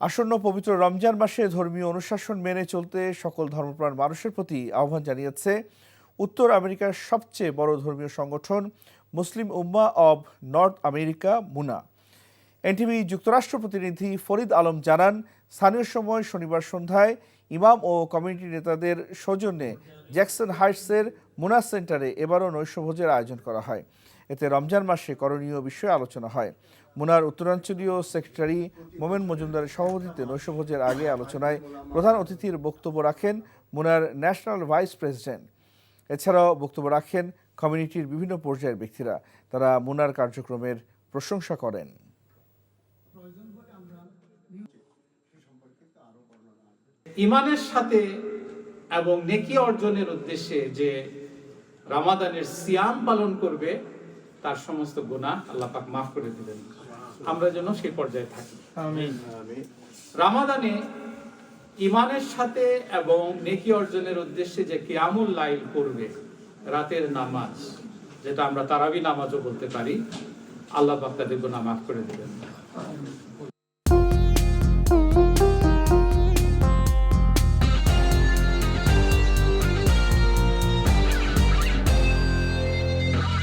আসন্ন পবিত্র রমজান মাসে ধর্মীয় অনুশাসন মেনে চলতে সকল ধর্মপ্রাণ মানুষের প্রতি আহ্বান জানিয়েছে উত্তর আমেরিকার সবচেয়ে বড় ধর্মীয় সংগঠন Muslim Ummah of North America MUNA. NTV যুক্তরাষ্ট্র প্রতিনিধি ফরিদ আলম জানান, স্থানীয় সময় শনিবার সন্ধ্যায় ইমাম ও কমিউনিটি নেতাদের সৌজন্যে জ্যাকসন হাইটসের মুনা সেন্টারে এবারও নৈশভোজের আয়োজন করা হয়। এতে রমজান মাসে করণীয় বিষয়ে আলোচনা হয়। মুনার উত্তরাঞ্চলীয় সেক্রেটারি মোমেন মজুমদারের সভাপতিত্বে নৈশভোজের আগে আলোচনায় প্রধান অতিথির বক্তব্য রাখেন মুনার ন্যাশনাল ভাইস প্রেসিডেন্ট। এছাড়াও বক্তব্য রাখেন কমিউনিটির বিভিন্ন পর্যায়ের ব্যক্তিরা। তারা মুনার কার্যক্রমের প্রশংসা করেন। ইমানের সাথে এবং নেকি অর্জনের উদ্দেশ্যে যে রমাদানের সিয়াম পালন করবে তার সমস্ত গুনাহ আল্লাহ পাক মাফ করে দিবেন। আমরা যেন সেই পর্যায়ে থাকি। আমিন। রমাদানে ইমানের সাথে এবং নেকি অর্জনের উদ্দেশ্যে যে কিয়ামুল লাইল করবে, রাতের নামাজ, যেটা আমরা তারাবি নামাজও বলতে পারি, আল্লাহ পাক তাদের গুনাহ মাফ করে দিবেন।